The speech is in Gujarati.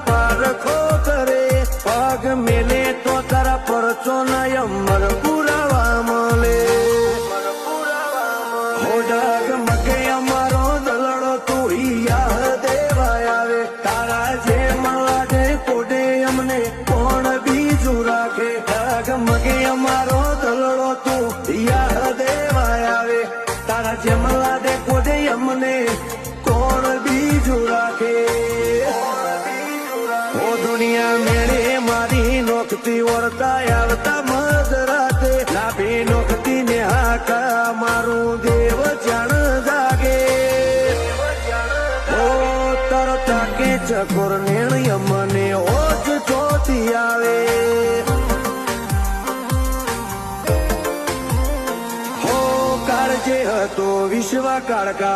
પારખો કરે પગ મેલે તો તારા પરચો ના અમર પુરાવા મળે હોડગ મગે અમારો દલડો તું યા દેવાય આવે તારા જે મળે કોડે અમને કોણ બીજું રાખે ડગ મગે અમારો દલડો તું યા દેવાય આવે તારા જે મળે કોડે અમને કોણ બીજું રાખે ઓ દુનિયા મેળે મારી નોખતી ઓળતા આવતા મધરાતે લાભી નોખતી ને હાકા મારું દેવ જાણ જાગે ઓ તરતા કે ચકોર નિર્ણય મને ઓજ ચોથી આવે હો કાળ જે હતો વિશ્વ કાળકા